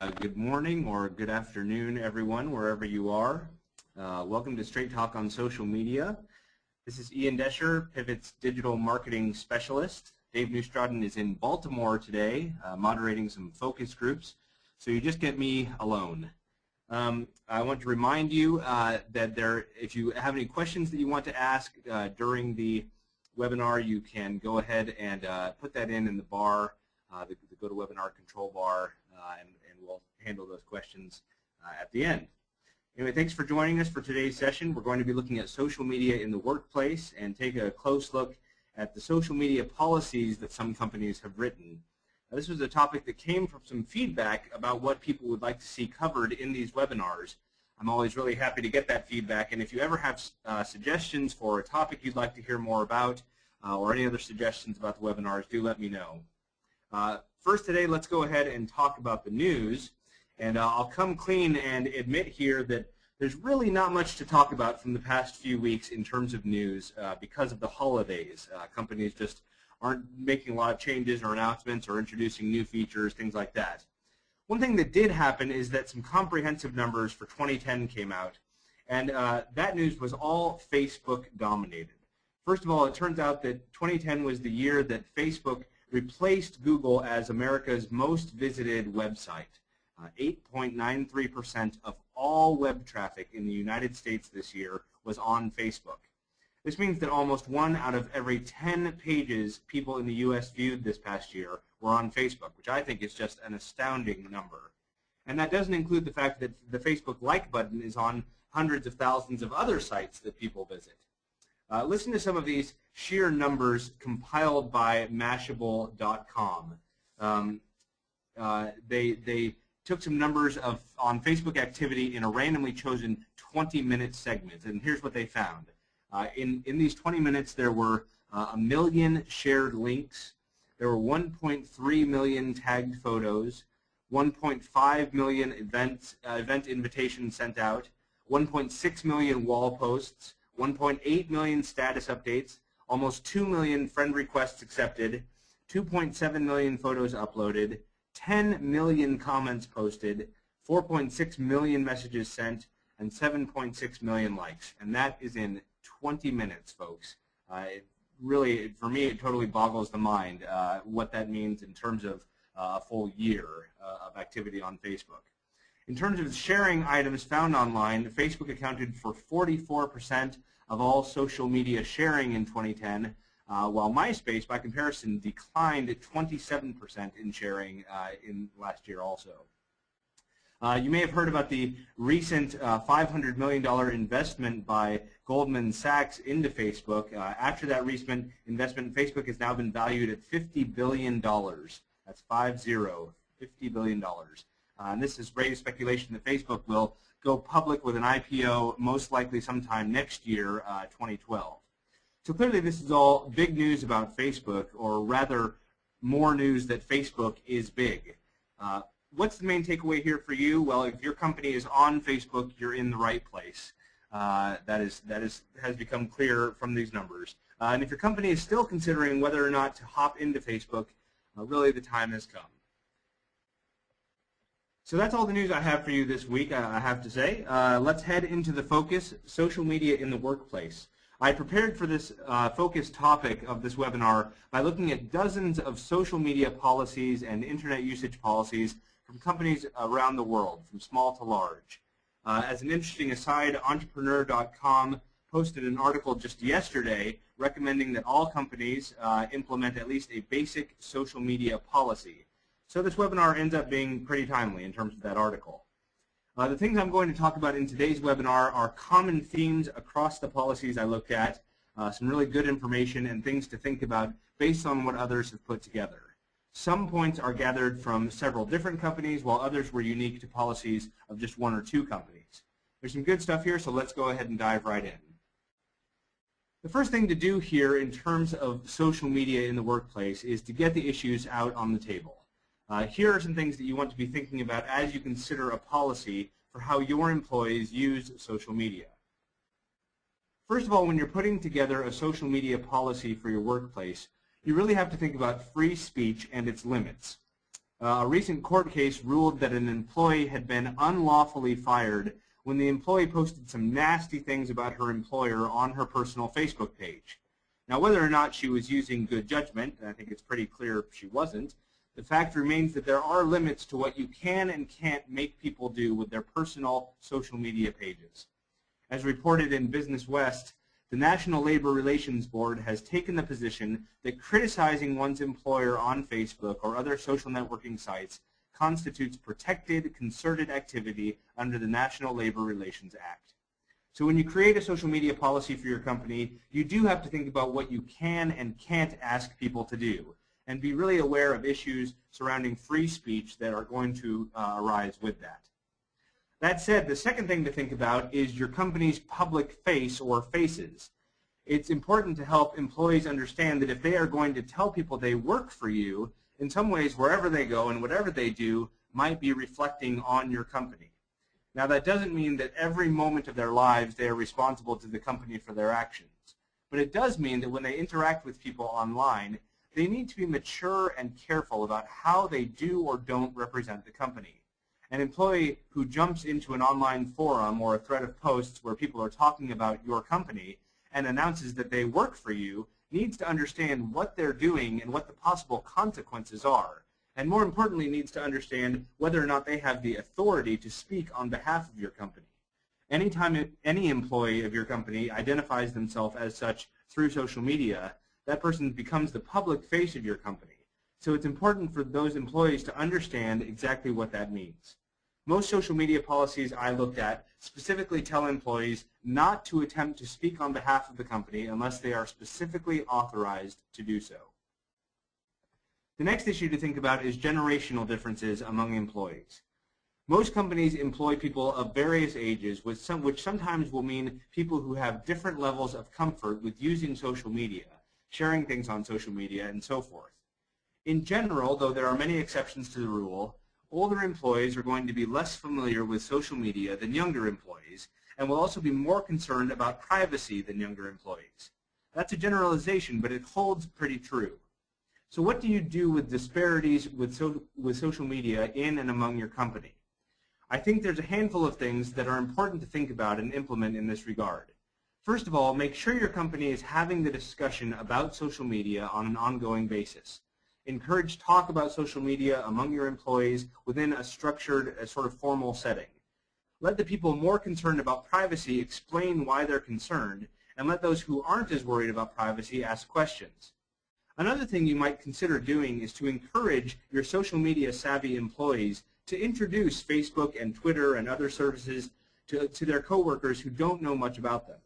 Good morning or good afternoon, everyone, wherever you are. Welcome to Straight Talk on Social Media. This is Ian Desher, Pivot's Digital Marketing Specialist. Dave Neustraden is in Baltimore today, moderating some focus groups, so you just get me alone. I want to remind you that if you have any questions that you want to ask during the webinar, you can go ahead and put that in the bar, the GoToWebinar control bar, and we'll handle those questions at the end. Anyway, thanks for joining us for today's session. We're going to be looking at social media in the workplace and take a close look at the social media policies that some companies have written. Now, this was a topic that came from some feedback about what people would like to see covered in these webinars. I'm always really happy to get that feedback, and if you ever have suggestions for a topic you'd like to hear more about or any other suggestions about the webinars, do let me know. First today, let's go ahead and talk about the news, and I'll come clean and admit here that there's really not much to talk about from the past few weeks in terms of news because of the holidays. Companies just aren't making a lot of changes or announcements or introducing new features, things like that. One thing that did happen is that some comprehensive numbers for 2010 came out, and that news was all Facebook dominated. First of all, it turns out that 2010 was the year that Facebook replaced Google as America's most visited website. 8.93% of all web traffic in the United States this year was on Facebook. This means that almost 1 out of every 10 pages people in the U.S. viewed this past year were on Facebook, which I think is just an astounding number. And that doesn't include the fact that the Facebook like button is on hundreds of thousands of other sites that people visit. Listen to some of these sheer numbers compiled by Mashable.com. They took some numbers on Facebook activity in a randomly chosen 20-minute segment, and here's what they found. In these 20 minutes, there were 1 million shared links, there were 1.3 million tagged photos, 1.5 million event invitations sent out, 1.6 million wall posts, 1.8 million status updates, almost 2 million friend requests accepted, 2.7 million photos uploaded, 10 million comments posted, 4.6 million messages sent, and 7.6 million likes. And that is in 20 minutes, folks. It really, for me, it totally boggles the mind what that means in terms of a full year of activity on Facebook. In terms of sharing items found online, Facebook accounted for 44% of all social media sharing in 2010, while MySpace, by comparison, declined 27% in sharing in last year also. You may have heard about the recent $500 million investment by Goldman Sachs into Facebook. After that recent investment, Facebook has now been valued at $50 billion. That's 50, $50 billion. And this has raised speculation that Facebook will go public with an IPO most likely sometime next year, 2012. So clearly this is all big news about Facebook, or rather more news that Facebook is big. What's the main takeaway here for you? Well, if your company is on Facebook, you're in the right place. That has become clear from these numbers. And if your company is still considering whether or not to hop into Facebook, really the time has come. So that's all the news I have for you this week, I have to say. Let's head into the focus, social media in the workplace. I prepared for this focus topic of this webinar by looking at dozens of social media policies and internet usage policies from companies around the world, from small to large. As an interesting aside, Entrepreneur.com posted an article just yesterday recommending that all companies implement at least a basic social media policy. So this webinar ends up being pretty timely in terms of that article. The things I'm going to talk about in today's webinar are common themes across the policies I looked at, some really good information and things to think about based on what others have put together. Some points are gathered from several different companies, while others were unique to policies of just 1 or 2 companies. There's some good stuff here, so let's go ahead and dive right in. The first thing to do here in terms of social media in the workplace is to get the issues out on the table. Here are some things that you want to be thinking about as you consider a policy for how your employees use social media. First of all, when you're putting together a social media policy for your workplace, you really have to think about free speech and its limits. A recent court case ruled that an employee had been unlawfully fired when the employee posted some nasty things about her employer on her personal Facebook page. Now, whether or not she was using good judgment, and I think it's pretty clear she wasn't, the fact remains that there are limits to what you can and can't make people do with their personal social media pages. As reported in Business West, the National Labor Relations Board has taken the position that criticizing one's employer on Facebook or other social networking sites constitutes protected, concerted activity under the National Labor Relations Act. So when you create a social media policy for your company, you do have to think about what you can and can't ask people to do, and be really aware of issues surrounding free speech that are going to arise with that. That said, the second thing to think about is your company's public face or faces. It's important to help employees understand that if they are going to tell people they work for you, in some ways wherever they go and whatever they do might be reflecting on your company. Now, that doesn't mean that every moment of their lives they are responsible to the company for their actions, but it does mean that when they interact with people online, they need to be mature and careful about how they do or don't represent the company. An employee who jumps into an online forum or a thread of posts where people are talking about your company and announces that they work for you needs to understand what they're doing and what the possible consequences are, and more importantly needs to understand whether or not they have the authority to speak on behalf of your company. Anytime any employee of your company identifies themselves as such through social media, that person becomes the public face of your company. So it's important for those employees to understand exactly what that means. Most social media policies I looked at specifically tell employees not to attempt to speak on behalf of the company unless they are specifically authorized to do so. The next issue to think about is generational differences among employees. Most companies employ people of various ages, which sometimes will mean people who have different levels of comfort with using social media, sharing things on social media, and so forth. In general, though there are many exceptions to the rule, older employees are going to be less familiar with social media than younger employees, and will also be more concerned about privacy than younger employees. That's a generalization, but it holds pretty true. So what do you do with disparities with social media in and among your company? I think there's a handful of things that are important to think about and implement in this regard. First of all, make sure your company is having the discussion about social media on an ongoing basis. Encourage talk about social media among your employees within a structured, sort of formal setting. Let the people more concerned about privacy explain why they're concerned, and let those who aren't as worried about privacy ask questions. Another thing you might consider doing is to encourage your social media savvy employees to introduce Facebook and Twitter and other services to their coworkers who don't know much about them.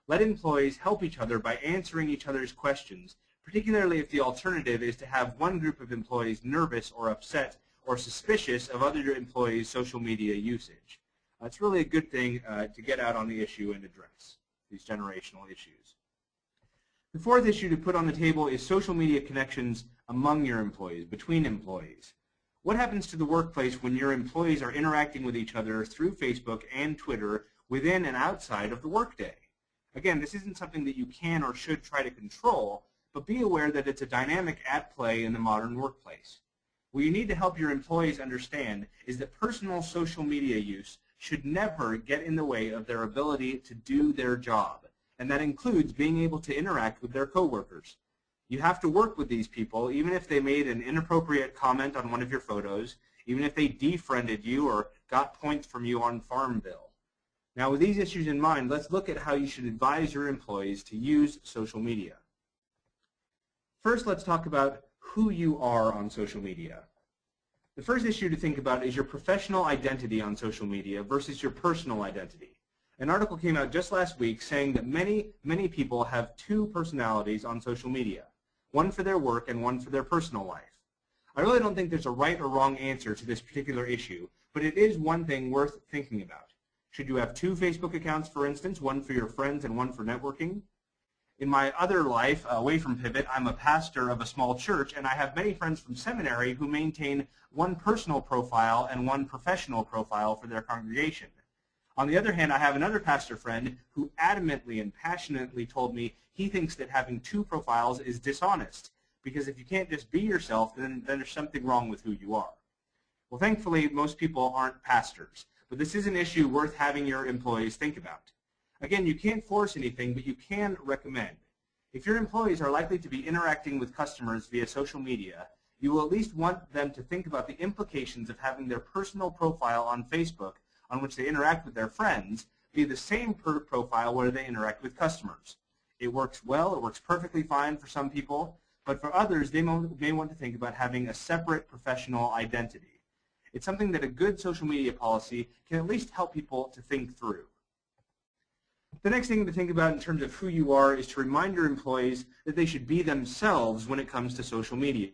Let employees help each other by answering each other's questions, particularly if the alternative is to have one group of employees nervous or upset or suspicious of other employees' social media usage. It's really a good thing to get out on the issue and address these generational issues. The fourth issue to put on the table is social media connections among your employees, between employees. What happens to the workplace when your employees are interacting with each other through Facebook and Twitter within and outside of the workday? Again, this isn't something that you can or should try to control, but be aware that it's a dynamic at play in the modern workplace. What you need to help your employees understand is that personal social media use should never get in the way of their ability to do their job, and that includes being able to interact with their coworkers. You have to work with these people even if they made an inappropriate comment on one of your photos, even if they defriended you or got points from you on Farmville. Now, with these issues in mind, let's look at how you should advise your employees to use social media. First, let's talk about who you are on social media. The first issue to think about is your professional identity on social media versus your personal identity. An article came out just last week saying that many people have two personalities on social media, one for their work and one for their personal life. I really don't think there's a right or wrong answer to this particular issue, but it is one thing worth thinking about. Should you have two Facebook accounts, for instance, one for your friends and one for networking? In my other life, away from Pivot, I'm a pastor of a small church, and I have many friends from seminary who maintain one personal profile and one professional profile for their congregation. On the other hand, I have another pastor friend who adamantly and passionately told me he thinks that having two profiles is dishonest because if you can't just be yourself, then there's something wrong with who you are. Well, thankfully, most people aren't pastors, but this is an issue worth having your employees think about. Again, you can't force anything, but you can recommend. If your employees are likely to be interacting with customers via social media, you will at least want them to think about the implications of having their personal profile on Facebook, on which they interact with their friends, be the same profile where they interact with customers. It works well, it works perfectly fine for some people, but for others, they may want to think about having a separate professional identity. It's something that a good social media policy can at least help people to think through. The next thing to think about in terms of who you are is to remind your employees that they should be themselves when it comes to social media.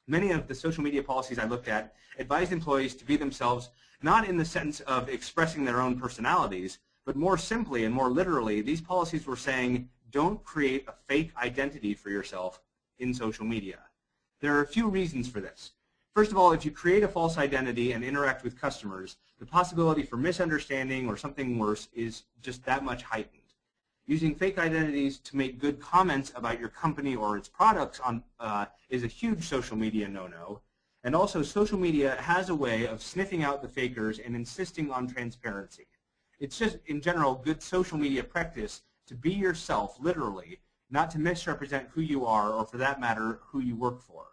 Many of the social media policies I looked at advised employees to be themselves, not in the sense of expressing their own personalities, but more simply and more literally, these policies were saying, don't create a fake identity for yourself in social media. There are a few reasons for this. First of all, if you create a false identity and interact with customers, the possibility for misunderstanding or something worse is just that much heightened. Using fake identities to make good comments about your company or its products is a huge social media no-no. And also, social media has a way of sniffing out the fakers and insisting on transparency. It's just, in general, good social media practice to be yourself, literally, not to misrepresent who you are or, for that matter, who you work for.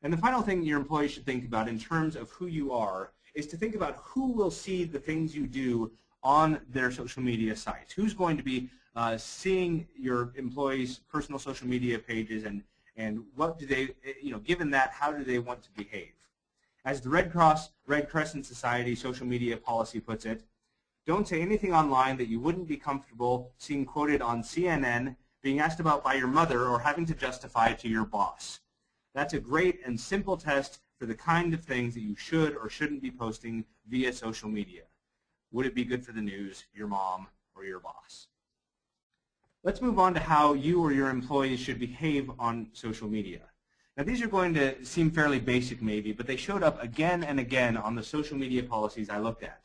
And the final thing your employees should think about in terms of who you are is to think about who will see the things you do on their social media sites. Who's going to be seeing your employees' personal social media pages, and what do they, given that, how do they want to behave? As the Red Crescent Society social media policy puts it, don't say anything online that you wouldn't be comfortable seeing quoted on CNN, being asked about by your mother, or having to justify to your boss. That's a great and simple test for the kind of things that you should or shouldn't be posting via social media. Would it be good for the news, your mom, or your boss? Let's move on to how you or your employees should behave on social media. Now, these are going to seem fairly basic maybe, but they showed up again and again on the social media policies I looked at.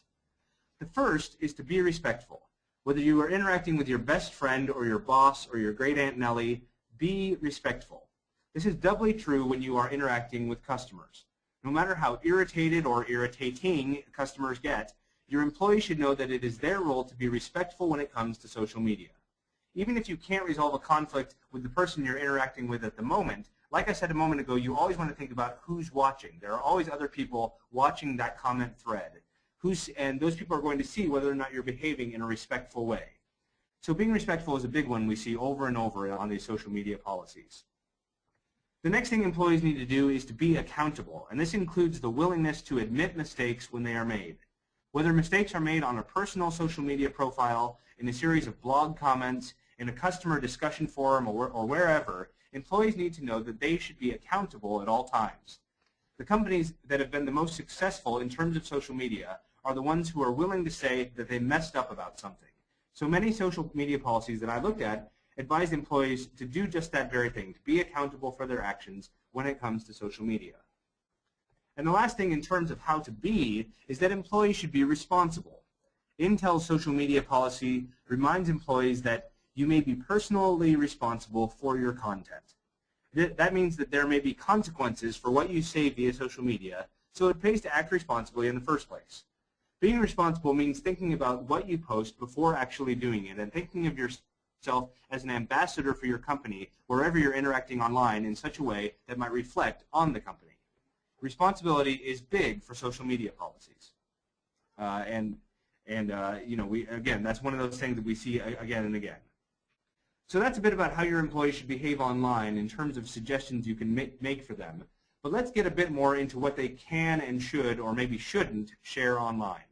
The first is to be respectful. Whether you are interacting with your best friend or your boss or your great Aunt Nellie, be respectful. This is doubly true when you are interacting with customers. No matter how irritated or irritating customers get, your employees should know that it is their role to be respectful when it comes to social media. Even if you can't resolve a conflict with the person you're interacting with at the moment, like I said a moment ago, you always want to think about who's watching. There are always other people watching that comment thread. And those people are going to see whether or not you're behaving in a respectful way. So being respectful is a big one we see over and over on these social media policies. The next thing employees need to do is to be accountable, and this includes the willingness to admit mistakes when they are made. Whether mistakes are made on a personal social media profile, in a series of blog comments, in a customer discussion forum, or wherever, employees need to know that they should be accountable at all times. The companies that have been the most successful in terms of social media are the ones who are willing to say that they messed up about something. So many social media policies that I looked at advise employees to do just that very thing, to be accountable for their actions when it comes to social media. And the last thing in terms of how to be is that employees should be responsible. Intel's social media policy reminds employees that you may be personally responsible for your content. That means that there may be consequences for what you say via social media, so it pays to act responsibly in the first place. Being responsible means thinking about what you post before actually doing it, and thinking of yourself as an ambassador for your company wherever you're interacting online in such a way that might reflect on the company. Responsibility is big for social media policies, again, that's one of those things that we see again and again. So that's a bit about how your employees should behave online in terms of suggestions you can make for them. But let's get a bit more into what they can and should, or maybe shouldn't, share online.